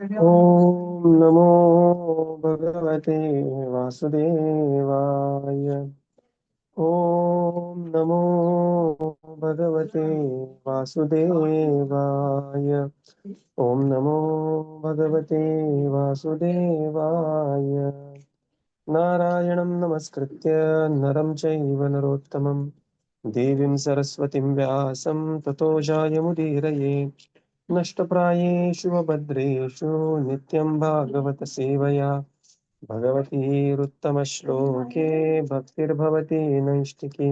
ॐ नमो भगवते वासुदेवाय। ॐ नमो भगवते वासुदेवाय। ॐ नमो भगवते वासुदेवाय। नारायणं नमस्कृत्य नरं चैव नरोत्तमं देवीं सरस्वतीं व्यासं ततो जायमुदीरये। नष्टप्रायेषु भद्रेषु नित्यं भागवत सेवया भगवतीरुत्तमश्लोके भक्तिर्भवति नैष्टिकी।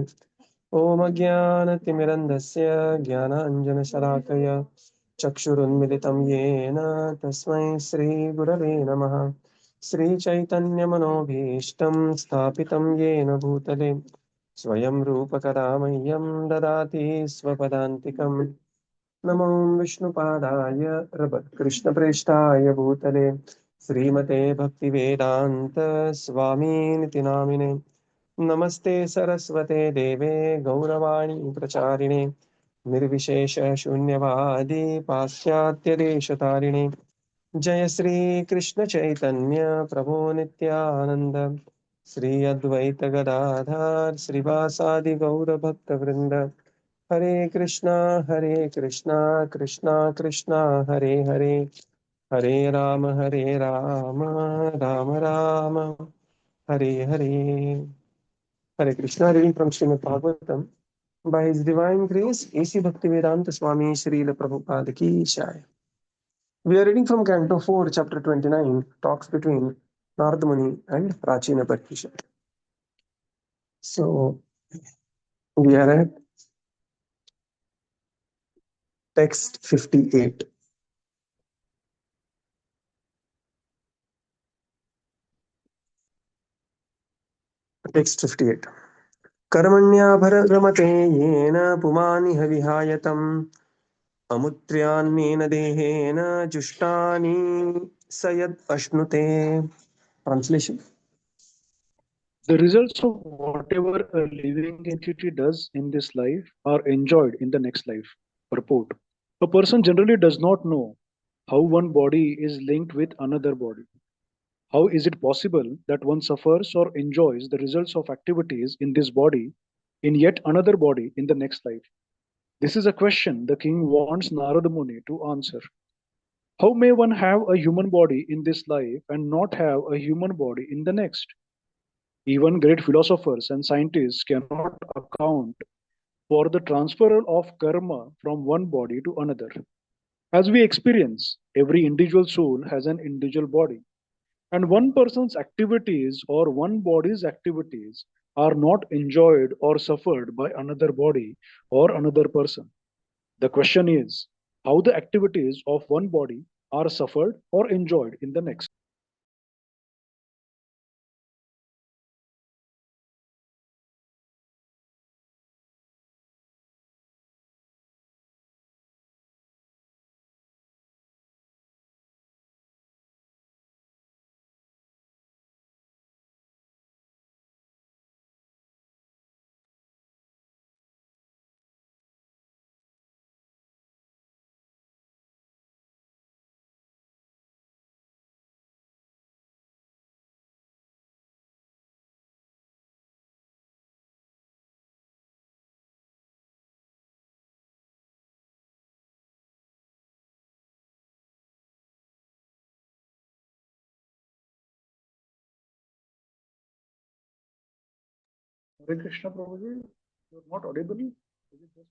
ॐ अज्ञानतिमिरन्धस्य ज्ञानाञ्जनशलाकया चक्षुरुन्मिलितं येन तस्मै श्रीगुरवे नमः। श्रीचैतन्यमनोभीष्टं स्थापितं येन भूतले स्वयं रूपकदा मह्यं ददाति स्वपदान्तिकम्। नमो विष्णुपादाय कृष्णप्रेष्ठाय भूतले श्रीमते भक्तिवेदान्त स्वामीनिति नामिने। नमस्ते सरस्वते देवे गौरवाणी प्रचारिणे निर्विशेष शून्यवादी पाश्चात्यदेशतारिणे। जय श्री कृष्ण चैतन्य प्रभो नित्यानंद श्री अद्वैत गदाधर श्रीवासादि गौर भक्त वृंद। हरे कृष्णा कृष्णा कृष्णा हरे हरे, हरे Ram Ram Ram Hare Hare. Hare Krishna, reading from Srimad Bhagavatam. By His Divine Grace, A.C. Bhaktivedanta Swami Srila Prabhupada Ki Jai. We are reading from Canto 4, Chapter 29, Talks between Narada Muni and Prachina Parikshit. So, we are at text 58. Text 58. कर्मण्याभरमते येन पुमानिह विहायतम् अमुत्र्यान्नेन देहेन जुष्टानि स यद् अश्नुते. Translation. The results of whatever a living entity does in this life are enjoyed in the next life. Purport. A person generally does not know how one body is linked with another body. How is it possible that one suffers or enjoys the results of activities in this body in yet another body in the next life? This is a question the king wants Narada Muni to answer. How may one have a human body in this life and not have a human body in the next? Even great philosophers and scientists cannot account for the transfer of karma from one body to another. As we experience, every individual soul has an individual body, and one person's activities or one body's activities are not enjoyed or suffered by another body or another person. The question is how the activities of one body are suffered or enjoyed in the next. Hare Krishna Prabhuji, you're not audible. Is it just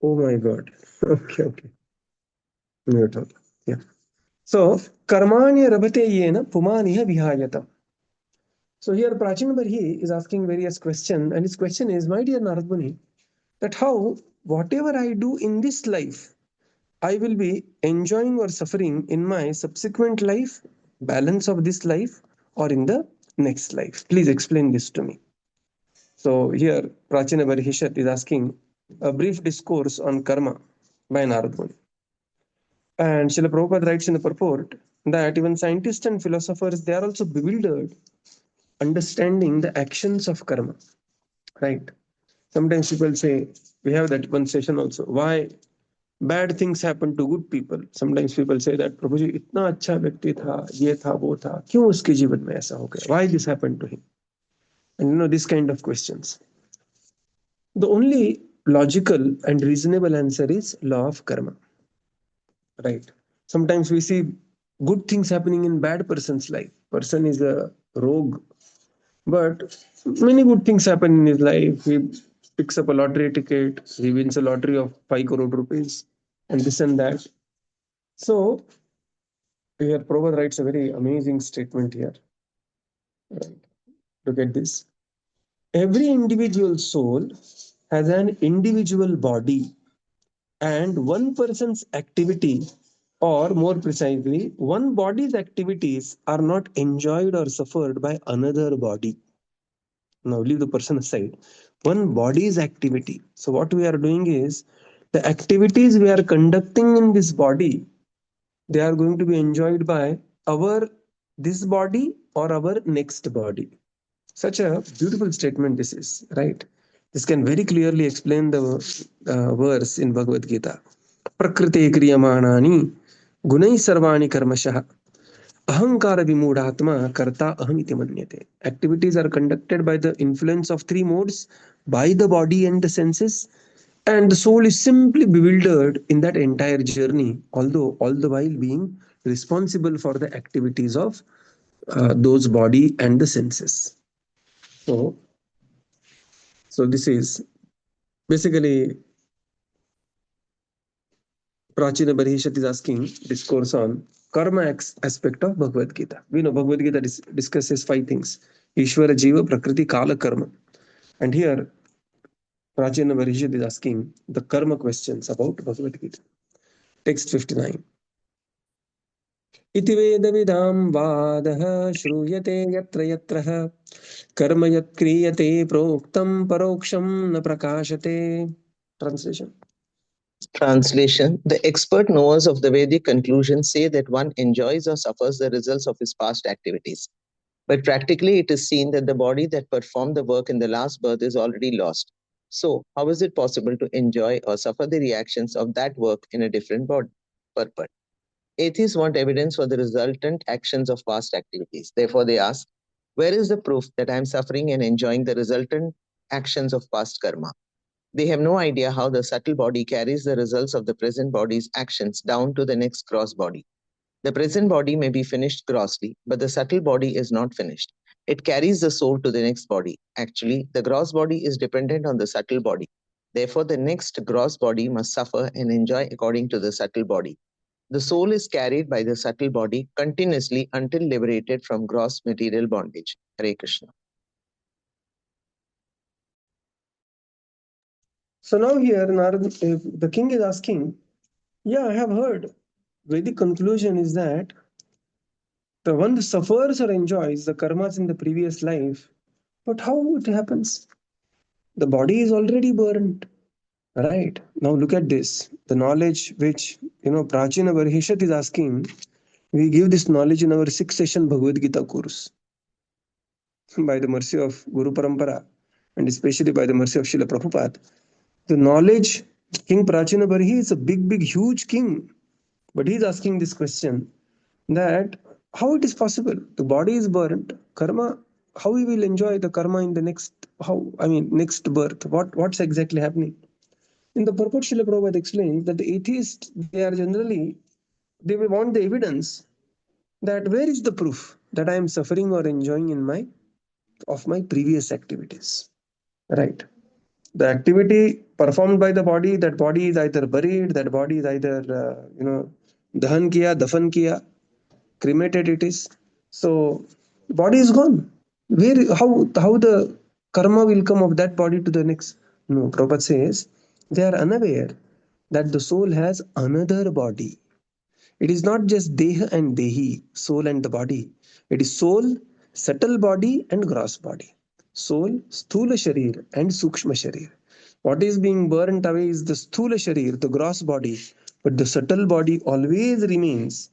Oh my God. Okay, okay. Mute all. Yeah. So, karmanya rabhate yena pumaniha vihayatam. So here Prachina Barhi is asking various questions, and his question is, my dear Narad Muni, that how whatever I do in this life, I will be enjoying or suffering in my subsequent life, balance of this life, or in the next life. Please explain this to me. So here Prachina Barhishat is asking a brief discourse on karma by Narad Muni. And Srila Prabhupada writes in the purport that even scientists and philosophers, they are also bewildered understanding the actions of karma, right? Sometimes people say, we have that one session also, why bad things happen to good people. Sometimes people say that प्रभु जी इतना अच्छा व्यक्ति था, ये था वो था, क्यों उसके जीवन में ऐसा हो गया? Why this happened to him? And this kind of questions. The only logical and reasonable answer is law of karma. Right? Sometimes we see good things happening in bad person's life. Person is a rogue, but many good things happen in his life. He picks up a lottery ticket, he wins a lottery of 5 crore rupees, and this and that. So here Prabhupada writes a very amazing statement here. Right. Look at this. Every individual soul has an individual body, and one person's activity, or more precisely, one body's activities are not enjoyed or suffered by another body. Now leave the person aside. One body's activity. So what we are doing is the activities we are conducting in this body, they are going to be enjoyed by our this body or our next body. Such a beautiful statement this is, right? This can very clearly explain the verse in Bhagavad Gita. Prakrite kriyamanani gunai sarvani karmashah ahankara vimudhatma karta aham iti manyate. Activities are conducted by the influence of three modes, by the body and the senses, and the soul is simply bewildered in that entire journey, although all the while being responsible for the activities of those body and the senses. So this is basically Prachina Barhishat is asking discourse on karma aspect of Bhagavad Gita. We know Bhagavad Gita discusses 5 things: Ishvara, Jiva, Prakriti, Kala, Karma. And here Prachina Barhishat is asking the karma questions about Bhagavad Gita. Text 59. इति वेदविदां वादः श्रूयते यत्र यत्रः कर्म यत्क्रियते प्रोक्तं परोक्षं न प्रकाशते. Translation. Translation: the expert knowers of the Vedic conclusion say that one enjoys or suffers the results of his past activities. But practically, it is seen that the body that performed the work in the last birth is already lost. So, how is it possible to enjoy or suffer the reactions of that work in a different body? Purport. Atheists want evidence for the resultant actions of past activities. Therefore, they ask, where is the proof that I am suffering and enjoying the resultant actions of past karma? They have no idea how the subtle body carries the results of the present body's actions down to the next gross body. The present body may be finished grossly, but the subtle body is not finished. It carries the soul to the next body. Actually, the gross body is dependent on the subtle body. Therefore, the next gross body must suffer and enjoy according to the subtle body. The soul is carried by the subtle body continuously until liberated from gross material bondage. Hare Krishna. So now here the king is asking, yeah, I have heard. Vedic conclusion is that the one who suffers or enjoys the karmas in the previous life, but how it happens? The body is already burnt. Right. Now look at this. The knowledge which, Prachina Barhishat is asking, we give this knowledge in our 6th session Bhagavad Gita course. By the mercy of Guru Parampara, and especially by the mercy of Srila Prabhupada. The knowledge, King Prachina Barhi is a big, huge king. But he is asking this question that how it is possible? The body is burnt. Karma, how we will enjoy the karma in the next birth? What's exactly happening? In the purport, Srila Prabhupada explains that the atheists, they will want the evidence that where is the proof that I am suffering or enjoying of my previous activities. Right. The activity performed by the body, that body is either buried, that body is either, dahan kiya, dafan kiya, cremated it is. So, body is gone. How the karma will come of that body to the next? No, Prabhupada says, they are unaware that the soul has another body. It is not just deha and dehi, soul and the body. It is soul, subtle body and gross body. Soul, sthula sharir and sukshma sharir. What is being burnt away is the sthula sharir, the gross body, but the subtle body always remains.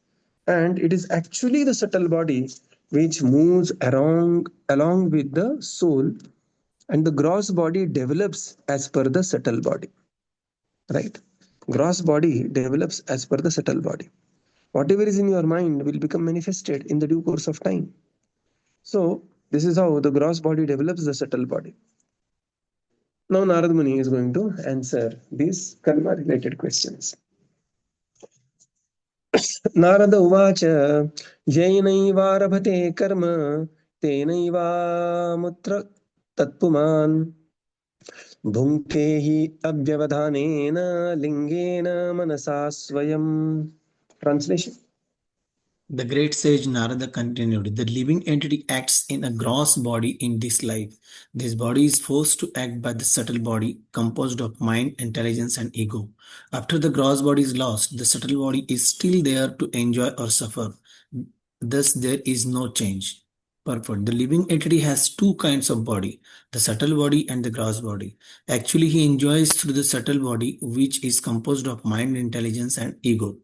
And it is actually the subtle body which moves along with the soul, and the gross body develops as per the subtle body. Right. gross body develops as per the subtle body. Whatever is in your mind will become manifested in the due course of time. So this is how the gross body develops the subtle body. Now Narad Muni is going to answer these karma related questions. Narad उवाच येनैवारभते कर्म तेनैवामुत्र तत्पुमान् भुङ्क्ते हि अव्यवधानेन लिङ्गेन मनसा स्वयं. Translation. The great sage Narada continued, the living entity acts in a gross body in this life. This body is forced to act by the subtle body, composed of mind, intelligence, and ego. After the gross body is lost, the subtle body is still there to enjoy or suffer. Thus, there is no change. Purport. The living entity has two kinds of body, the subtle body and the gross body. Actually, he enjoys through the subtle body, which is composed of mind, intelligence, and ego.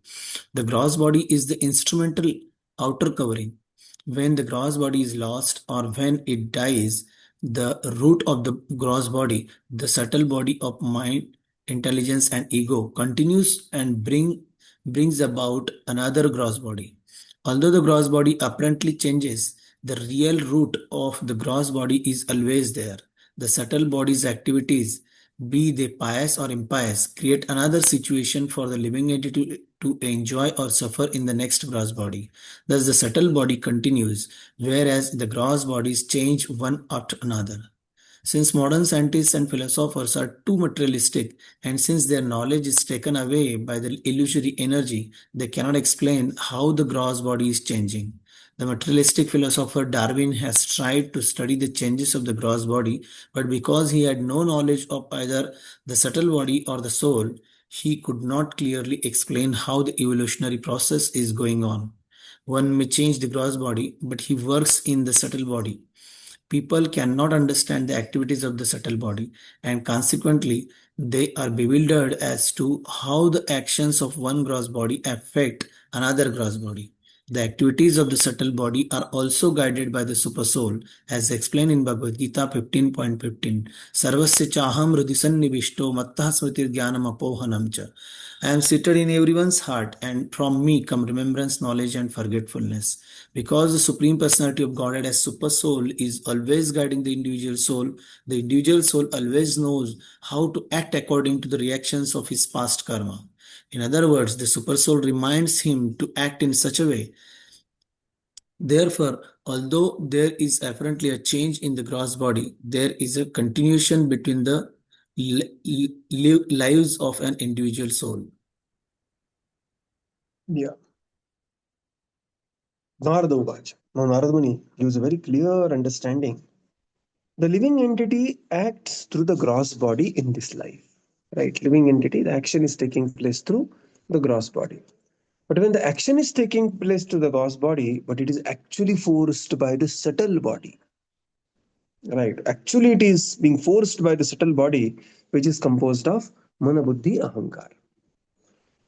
The gross body is the instrumental outer covering. When the gross body is lost or when it dies, the root of the gross body, the subtle body of mind, intelligence, and ego, continues and brings about another gross body. Although the gross body apparently changes, the real root of the gross body is always there. The subtle body's activities, be they pious or impious, create another situation for the living entity to enjoy or suffer in the next gross body. Thus, the subtle body continues, whereas the gross bodies change one after another. Since modern scientists and philosophers are too materialistic, and since their knowledge is taken away by the illusory energy, they cannot explain how the gross body is changing. The materialistic philosopher Darwin has tried to study the changes of the gross body, but because he had no knowledge of either the subtle body or the soul, he could not clearly explain how the evolutionary process is going on. One may change the gross body, but he works in the subtle body. People cannot understand the activities of the subtle body, and consequently, they are bewildered as to how the actions of one gross body affect another gross body. The activities of the subtle body are also guided by the supersoul, as explained in Bhagavad Gita 15.15. Sarvasya chaham hridisannivishto mattah smritir jnanam apohanam cha. I am seated in everyone's heart, and from me come remembrance, knowledge, and forgetfulness. Because the Supreme Personality of Godhead as Super Soul is always guiding the individual soul always knows how to act according to the reactions of his past karma. In other words, the Super Soul reminds him to act in such a way. Therefore, although there is apparently a change in the gross body, there is a continuation between the lives of an individual soul. Yeah. Narada Uvacha. Now Narada Muni gives a very clear understanding. The living entity acts through the gross body in this life. Right? Living entity, the action is taking place through the gross body. But when the action is taking place to the gross body, but it is actually forced by the subtle body. Right? Actually, it is being forced by the subtle body, which is composed of Mana Buddhi Ahankar.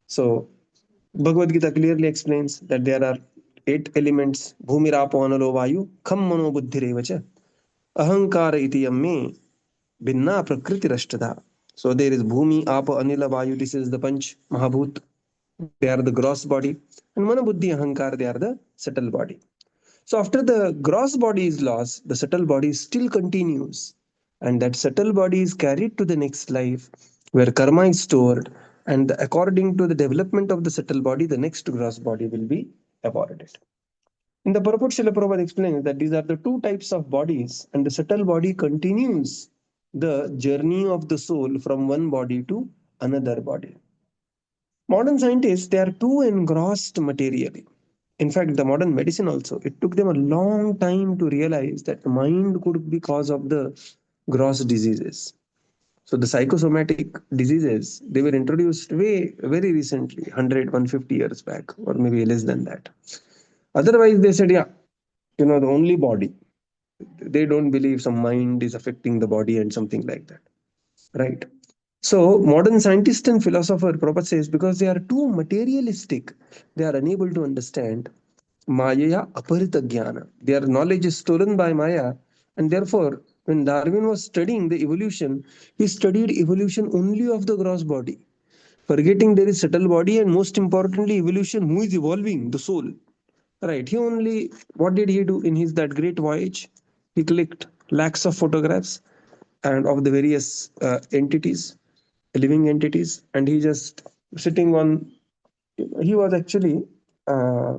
So, Bhagavad Gita clearly explains that there are 8 elements: Bhumi Rapo Analo Vayu, Kham Mano Buddhi Revacha, Ahankara iti yamme, Binna Prakriti Rashtada. So, there is Bhumi, Apa, Anila, Vayu, this is the Panch Mahabhut. They are the gross body, and Mana Buddhi Ahankar, they are the subtle body. So after the gross body is lost, the subtle body still continues, and that subtle body is carried to the next life where karma is stored, and according to the development of the subtle body, the next gross body will be avoided. In the purport, Srila Prabhupada explains that these are the 2 types of bodies, and the subtle body continues the journey of the soul from one body to another body. Modern scientists, they are too engrossed materially. In fact, the modern medicine also, it took them a long time to realize that the mind could be cause of the gross diseases. So the psychosomatic diseases, they were introduced very recently, 100, 150 years back, or maybe less than that. Otherwise, they said, the only body. They don't believe some mind is affecting the body and something like that. Right? So modern scientists and philosopher, Prabhupada says, because they are too materialistic, they are unable to understand Maya aparita jnana. Their knowledge is stolen by Maya, and therefore, when Darwin was studying the evolution, he studied evolution only of the gross body. forgetting there is subtle body, and most importantly, evolution, who is evolving? The soul. Right. He only, what did he do in his that great voyage? He clicked lakhs of photographs and of the various entities, living entities, and he just sitting on. He was actually uh,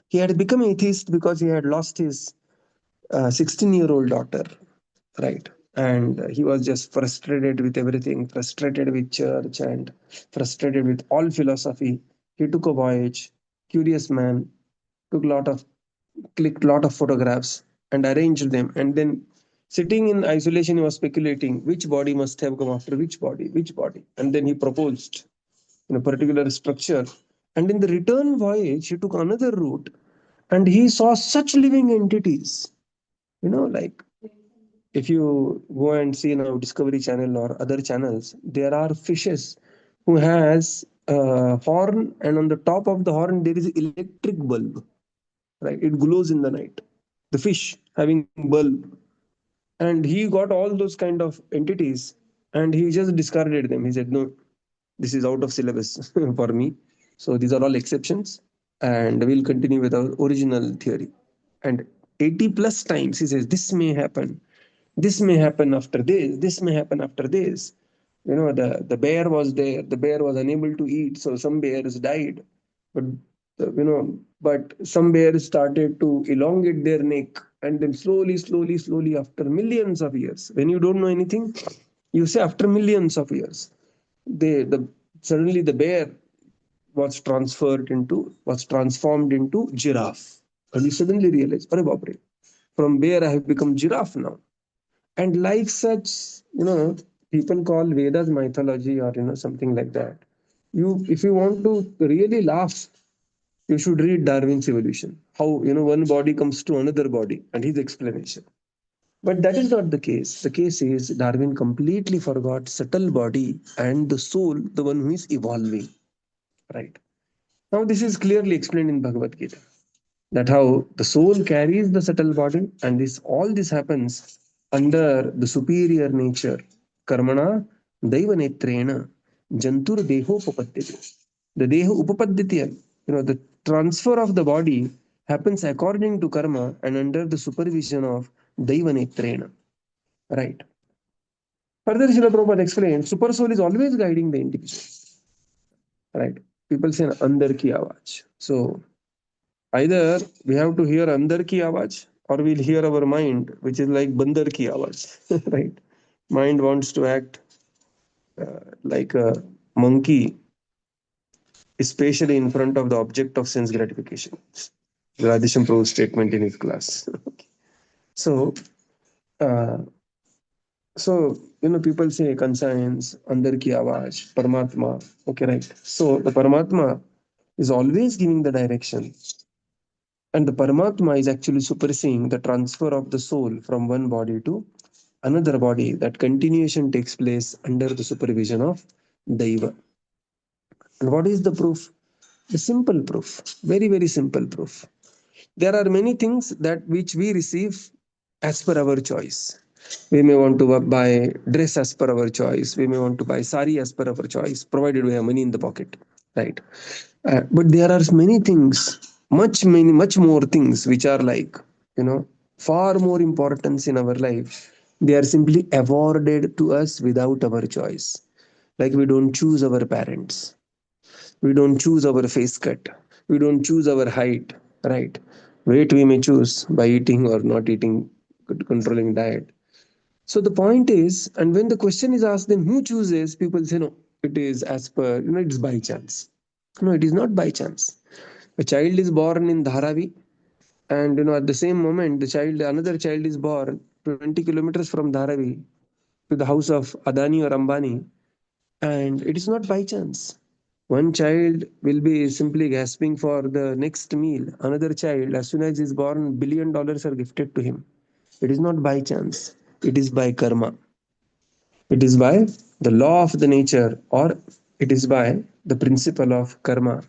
he had become atheist because he had lost his 16-year-old daughter, right? And he was just frustrated with everything, frustrated with church, and frustrated with all philosophy. He took a voyage, curious man, took lot of clicked lot of photographs and arranged them, and then sitting in isolation he was speculating which body must have come after which body, and then he proposed in a particular structure. And in the return voyage he took another route, and he saw such living entities, like if you go and see now Discovery Channel or other channels, there are fishes who has a horn, and on the top of the horn there is electric bulb, right? It glows in the night. The fish having bulb, and he got all those kind of entities, and he just discarded them. He said, "No, this is out of syllabus for me. So these are all exceptions, and we'll continue with our original theory." And 80 plus times he says, "This may happen. This may happen after this. This may happen after this." The bear was there. The bear was unable to eat, so some bears died. But but some bears started to elongate their neck, and then slowly, slowly, slowly, after millions of years, when you don't know anything, you say after millions of years, the suddenly the bear was transformed into giraffe, and you suddenly realize, "Arey baap re, from bear I have become giraffe now." And like such, people call Vedas mythology, or something like that. If you want to really laugh, you should read Darwin's Evolution. How one body comes to another body, and his explanation. But that is not the case. The case is Darwin completely forgot subtle body and the soul, the one who is evolving. Right. Now this is clearly explained in Bhagavad Gita, that how the soul carries the subtle body, and this happens under the superior nature. Karmana daiva netrena jantur deho upapadyate. The deho upapadyate, the transfer of the body happens according to karma and under the supervision of daiva netrena. Right. Further, Srila Prabhupada explains, super soul is always guiding the individual. Right. People say andar ki awaaz. So either we have to hear andar ki awaaz, or we'll hear our mind, which is like bandar ki awaaz. Right. Mind wants to act like a monkey, especially in front of the object of sense gratification. Radhisham Prabhu's statement in his class. So, uh, people say conscience, andar ki awaaz, Paramatma. Okay, right. So the Paramatma is always giving the direction. And the Paramatma is actually superseding the transfer of the soul from one body to another body. That continuation takes place under the supervision of Daiva. And what is the proof? The simple proof, very, very simple proof. There are many things that which we receive as per our choice. We may want to buy dress as per our choice. We may want to buy sari as per our choice, provided we have money in the pocket, right? But there are many things, much more things which are like, far more importance in our life. They are simply awarded to us without our choice. Like we don't choose our parents. We don't choose our face cut. We don't choose our height, right? Weight we may choose by eating or not eating, controlling diet. So the point is, and when the question is asked, then who chooses? People say, no, it is as per, it's by chance. No, it is not by chance. A child is born in Dharavi, and at the same moment, another child is born 20 kilometers from Dharavi to the house of Adani or Ambani, and it is not by chance. One child will be simply gasping for the next meal. Another child, as soon as he is born, $1 billion are gifted to him. It is not by chance. It is by karma. It is by the law of the nature, or it is by the principle of karma.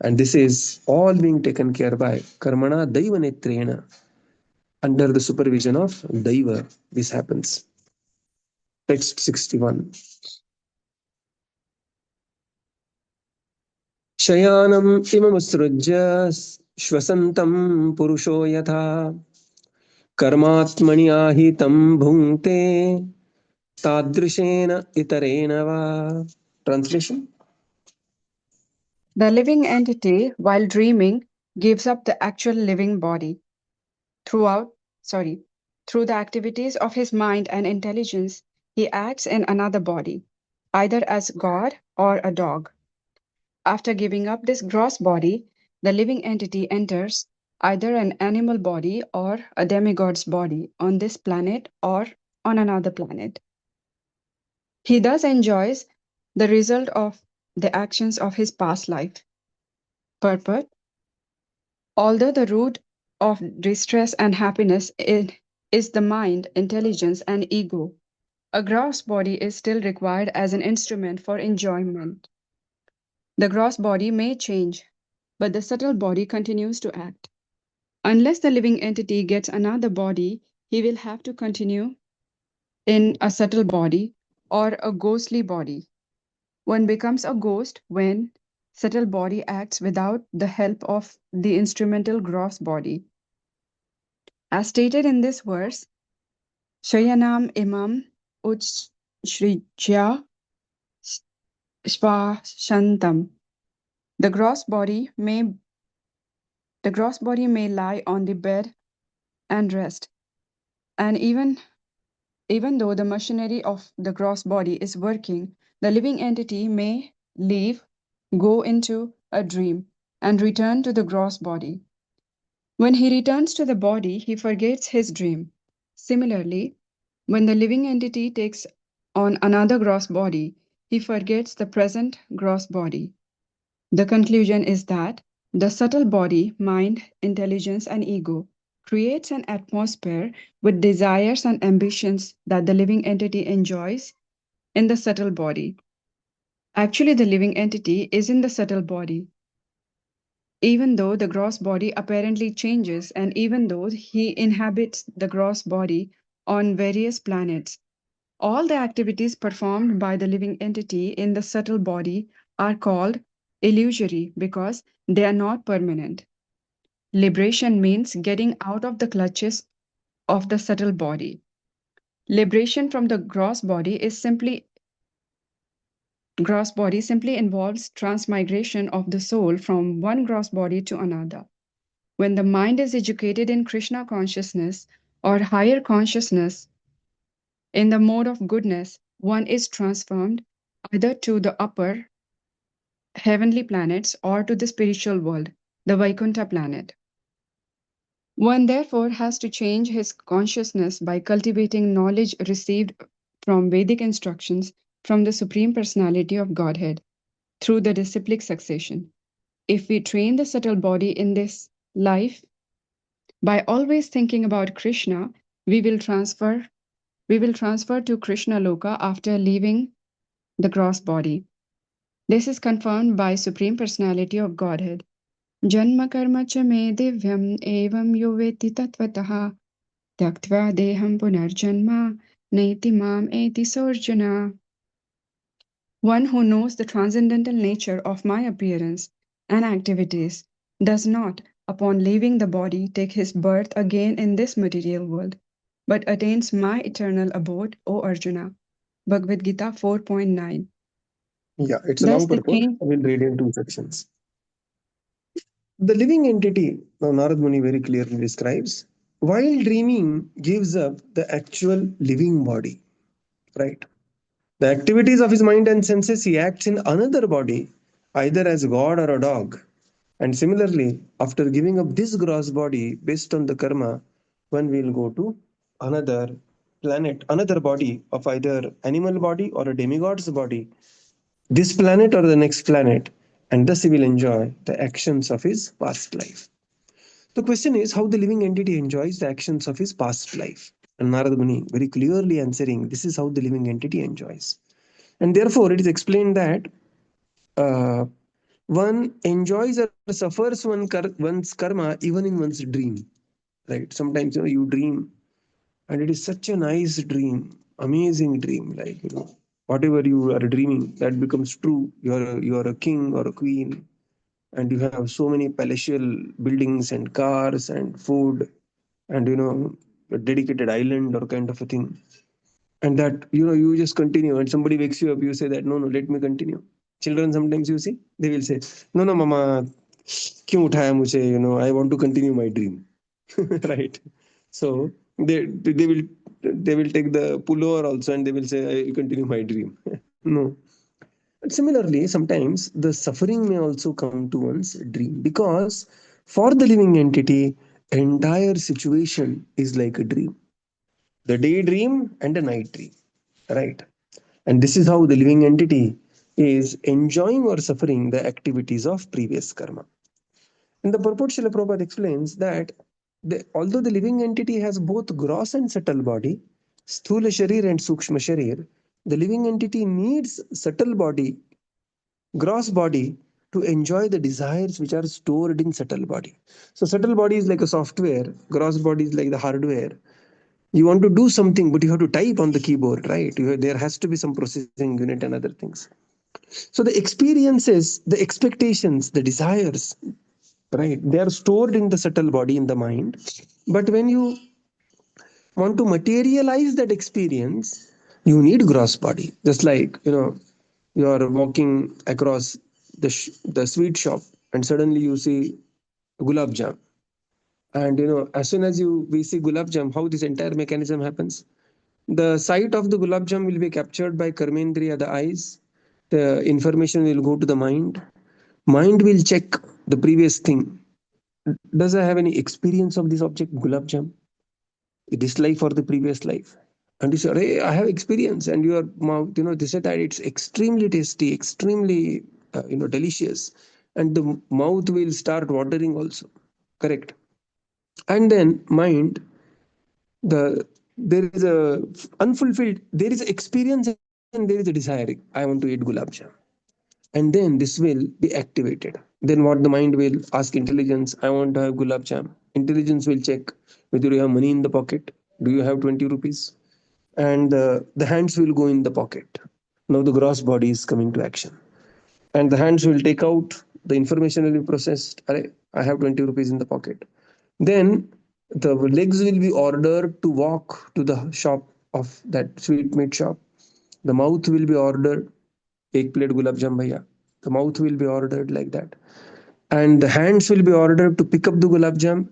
And this is all being taken care by karmana daiva netrena. Under the supervision of daiva, this happens. Text 61. शयानम् इममुत्सृज्य श्वसन्तं पुरुषो यथा कर्मात्मनि आहितं भुङ्क्ते तादृशेन इतरेण वा. Translation. The living entity, while dreaming, gives up the actual living body. Through the activities of his mind and intelligence, he acts in another body, either as God or a dog. After giving up this gross body, the living entity enters either an animal body or a demigod's body on this planet or on another planet. He thus enjoys the result of the actions of his past life. Purport. Although the root of distress and happiness is the mind, intelligence, and ego, a gross body is still required as an instrument for enjoyment. The gross body may change, but the subtle body continues to act. Unless the living entity gets another body, he will have to continue in a subtle body or a ghostly body. One becomes a ghost when subtle body acts without the help of the instrumental gross body. As stated in this verse, Shayanam imam utshrijya shantam. The gross body may lie on the bed and rest, and even though the machinery of the gross body is working, the living entity may go into a dream, and return to the gross body. When he returns to the body, he forgets his dream. Similarly, when the living entity takes on another gross body, he forgets the present gross body. The conclusion is that the subtle body, mind, intelligence, and ego creates an atmosphere with desires and ambitions that the living entity enjoys in the subtle body. Actually, the living entity is in the subtle body. Even though the gross body apparently changes, and even though he inhabits the gross body on various planets, all the activities performed by the living entity in the subtle body are called illusory because they are not permanent. Liberation means getting out of the clutches of the subtle body. Liberation from the gross body simply involves transmigration of the soul from one gross body to another. When the mind is educated in Krishna consciousness or higher consciousness in the mode of goodness, one is transformed either to the upper heavenly planets or to the spiritual world, the Vaikuntha planet. One therefore has to change his consciousness by cultivating knowledge received from Vedic instructions from the Supreme Personality of Godhead through the disciplic succession. If we train the subtle body in this life, by always thinking about Krishna, we will transfer to Krishna Loka after leaving the gross body. This is confirmed by Supreme Personality of Godhead. Janma karma cha me divyam evam yo veti tattvataha tyaktva deham punarjanma naiti mam eti sorjana. One who knows the transcendental nature of my appearance and activities does not, upon leaving the body, take his birth again in this material world, but attains my eternal abode, O Arjuna. Bhagavad Gita 4.9. Yeah, it's a Thus long the purport. king. I will read in two sections. The living entity, now Narad Muni very clearly describes, while dreaming, gives up the actual living body, right? The activities of his mind and senses, he acts in another body, either as God or a dog. And similarly, after giving up this gross body based on the karma, one will go to another planet, another body of either animal body or a demigod's body, this planet or the next planet, and thus he will enjoy the actions of his past life. The question is how the living entity enjoys the actions of his past life. And Narada Muni very clearly answering, this is how the living entity enjoys. And therefore, it is explained that uh, one enjoys or suffers one's karma even in one's dream. Right? Sometimes you dream, and it is such a nice dream, amazing dream. Like whatever you are dreaming, that becomes true. You are a king or a queen, and you have so many palatial buildings and cars and food and a dedicated island or kind of a thing, and that you just continue, and somebody wakes you up, you say that no, let me continue. Children sometimes, you see, they will say, no mama, क्यों उठाया मुझे, I want to continue my dream. Right? So they will take the pullover also, and they will say, I will continue my dream. No. But similarly, sometimes the suffering may also come to one's dream, because for the living entity, entire situation is like a dream, the daydream and a night dream, right? And this is how the living entity is enjoying or suffering the activities of previous karma. And the purport, Srila Prabhupada explains that although the living entity has both gross and subtle body, sthula sharir and sukshma sharir, the living entity needs subtle body, gross body, to enjoy the desires which are stored in subtle body. So subtle body is like a software, gross body is like the hardware. You want to do something, but you have to type on the keyboard, right? There has to be some processing unit and other things. So the experiences, the expectations, the desires, right, they are stored in the subtle body, in the mind. But when you want to materialize that experience, you need gross body. Just like you are walking across the sweet shop, and suddenly you see gulab jam. And as soon as we see gulab jam, how this entire mechanism happens. The sight of the gulab jam will be captured by karmendriya, the eyes. The information will go to the mind. Mind will check the previous thing. Does I have any experience of this object, gulab jam, this life or the previous life? And you say, hey, I have experience. And your mouth, they say that it's extremely tasty, extremely, delicious. And the mouth will start watering also. Correct. And then mind, there is a unfulfilled, there is experience and there is a desire. I want to eat gulab jam. And then this will be activated. Then what the mind will ask intelligence, I want to have gulab jam. Intelligence will check whether you have money in the pocket. Do you have 20 rupees? And the hands will go in the pocket. Now the gross body is coming to action. And the hands will take out, the information will be processed. I have 20 rupees in the pocket. Then the legs will be ordered to walk to the shop of that sweetmeat shop. The mouth will be ordered, एक plate gulab jam bhaiya. The mouth will be ordered like that. And the hands will be ordered to pick up the gulab jam.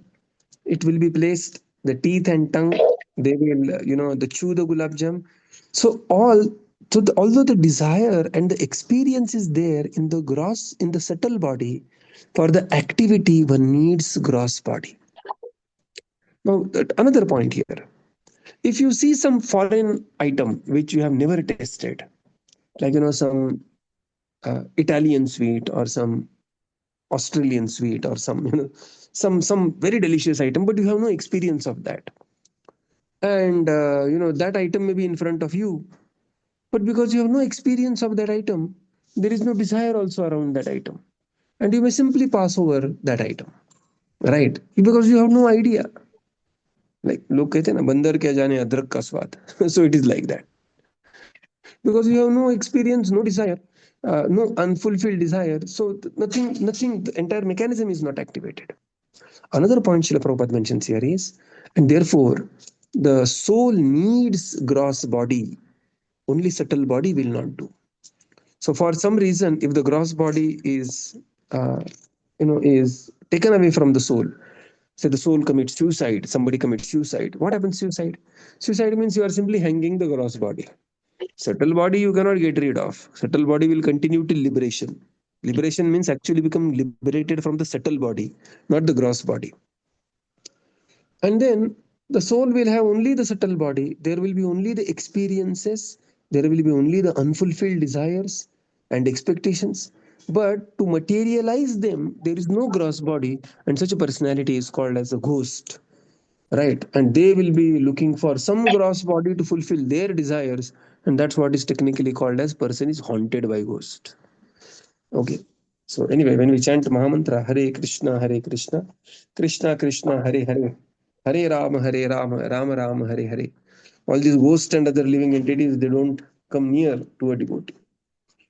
It will be placed, the teeth and tongue, they will, the chew the gulab jam. So although the desire and the experience is there in the subtle body, for the activity, one needs gross body. Now, another point here. If you see some foreign item which you have never tasted, like, some Italian sweet or some Australian sweet or some, some very delicious item, but you have no experience of that. And, that item may be in front of you, but because you have no experience of that item, there is no desire also around that item. And you may simply pass over that item, right? Because you have no idea. Like, लोग कहते हैं ना, बंदर क्या जाने अदरक का स्वाद. So it is like that. Because you have no experience, no desire, no unfulfilled desire. So nothing, the entire mechanism is not activated. Another point Srila Prabhupada mentions here is, and therefore, the soul needs gross body. Only subtle body will not do. So for some reason, if the gross body is, is taken away from the soul, say the soul commits suicide, somebody commits suicide. What happens suicide? Suicide means you are simply hanging the gross body. Subtle body you cannot get rid of. Subtle body will continue till liberation. Liberation means actually become liberated from the subtle body, not the gross body. And then the soul will have only the subtle body. There will be only the experiences. There will be only the unfulfilled desires and expectations. But to materialize them, there is no gross body, and such a personality is called as a ghost. Right? And they will be looking for some gross body to fulfill their desires, and that's what is technically called as person is haunted by ghost. Okay. So anyway, when we chant Mahamantra, Hare Krishna, Krishna Krishna, Hare Hare, Hare Rama, Rama Rama, Hare Hare. All these ghosts and other living entities, they don't come near to a devotee.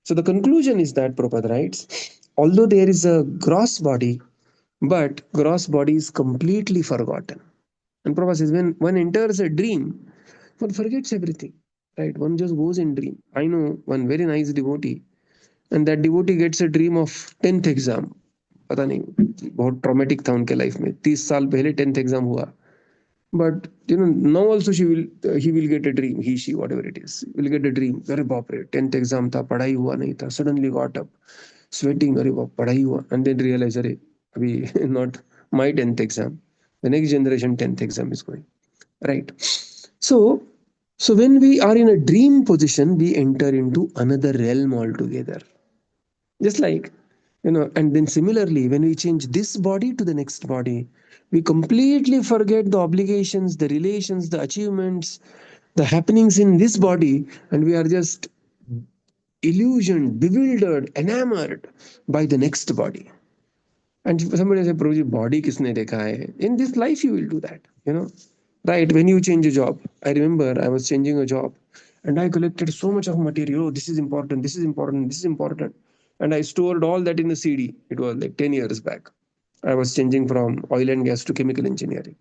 So the conclusion is that Prabhupada writes, although there is a gross body, but gross body is completely forgotten. And Prabhupada says when one enters a dream, one forgets everything, right? One just goes in dream. I know one very nice devotee, and that devotee gets a dream of 10th exam. पता नहीं बहुत traumatic था उनके life में 30 साल पहले 10th exam हुआ. But now also he will get a dream, she, whatever it is, will get a dream. अरे बाप रे 10th exam था, पढ़ाई हुआ नहीं था. Suddenly got up, sweating, अरे बाप पढ़ाई हुआ, and then realize अरे अभी not my 10th exam, the next generation 10th exam is going, right? So when we are in a dream position, we enter into another realm altogether. Just like, and then similarly, when we change this body to the next body, we completely forget the obligations, the relations, the achievements, the happenings in this body, and we are just illusioned, bewildered, enamored by the next body. And somebody say, Prabhuji, body kisne dekha hai? In this life, you will do that, right? When you change a job, I remember I was changing a job and I collected so much of material. Oh, this is important, this is important, this is important. And I stored all that in a CD. It was like 10 years back. I was changing from oil and gas to chemical engineering.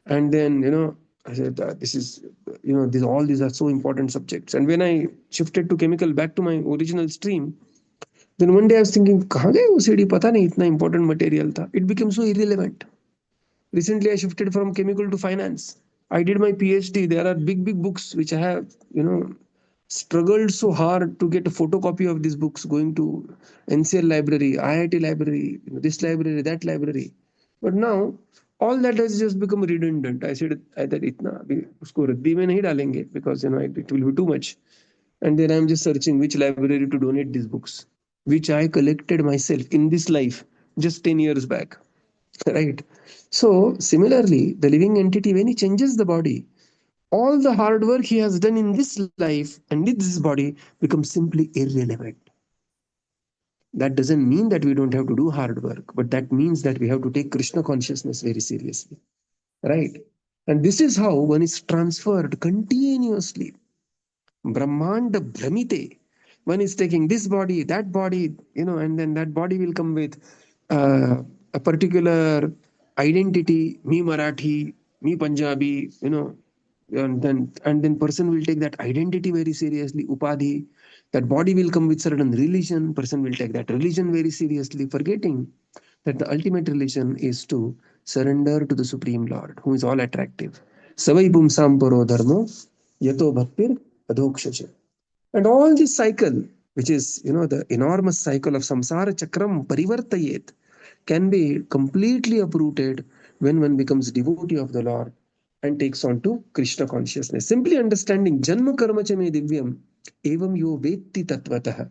And then, I said, this is, all these are so important subjects. And when I shifted to chemical back to my original stream, then one day I was thinking, कहाँ गए वो CD? पता नहीं इतना important material था. It became so irrelevant. Recently, I shifted from chemical to finance. I did my PhD. There are big books which I have, struggled so hard to get a photocopy of these books, going to NCL library, IIT library, this library, that library. But now, all that has just become redundant. I said, either itna abhi usko raddi mein nahi dalenge, because it will be too much. And then I'm just searching which library to donate these books, which I collected myself in this life just 10 years back. Right? So similarly, the living entity, when he changes the body, all the hard work he has done in this life and in this body becomes simply irrelevant. That doesn't mean that we don't have to do hard work, but that means that we have to take Krishna consciousness very seriously. Right? And this is how one is transferred continuously. Brahmanda Brahmite. One is taking this body, and then that body will come with a particular identity, me Marathi, me Punjabi, and then person will take that identity very seriously, upadhi. That body will come with certain religion, person will take that religion very seriously, forgetting that the ultimate religion is to surrender to the Supreme Lord, who is all attractive. Savai pumsam paro dharmo, yato bhaktir adhokshacha. And all this cycle, which is, the enormous cycle of samsara chakram parivartayet, can be completely uprooted when one becomes devotee of the Lord and takes on to Krishna consciousness. Simply understanding janma karma cha me divyam evam yo vetti tatvatah.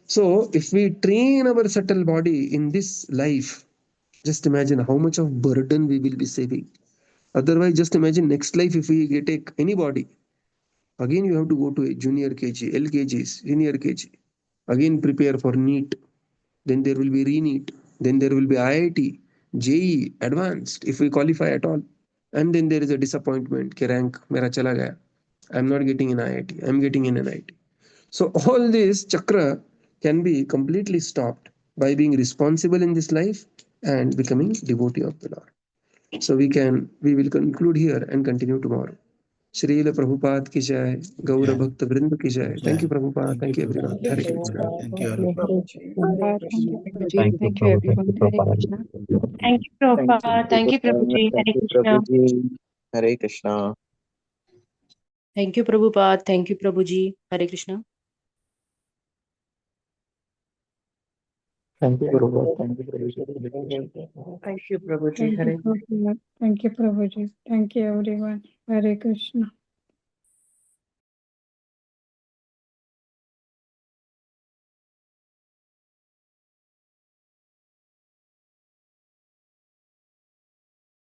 So if we train our subtle body in this life, just imagine how much of burden we will be saving. Otherwise, just imagine next life if we take any body. Again, you have to go to a junior KG, LKG, senior KG. Again, prepare for NEET. Then there will be re-NEET. Then there will be IIT, JEE, advanced, if we qualify at all. And then there is a disappointment. Ke rank mera chala gaya. I'm not getting in IIT. I'm getting in NIT. So all this chakra can be completely stopped by being responsible in this life and becoming devotee of the Lord. So we will conclude here and continue tomorrow. Srila Prabhupada ki jai, Gaura Bhakta Vrinda ki jai. Thank you, Prabhupada. Thank you, everyone. Hare Krishna. Thank you, Thank you, Prabhuji. Thank you, Thank you, everyone. Hare Krishna. Thank you, Prabhupada. Thank you, Prabhuji. Hare Krishna. Hare Krishna. Thank you, Prabhupada. Thank you, Prabhuji. Hare Krishna. Thank you, Prabhupada. Thank you, Prabhuji. Thank you, Prabhuji. Thank you, Prabhuji. Thank you, everyone. Hare Krishna.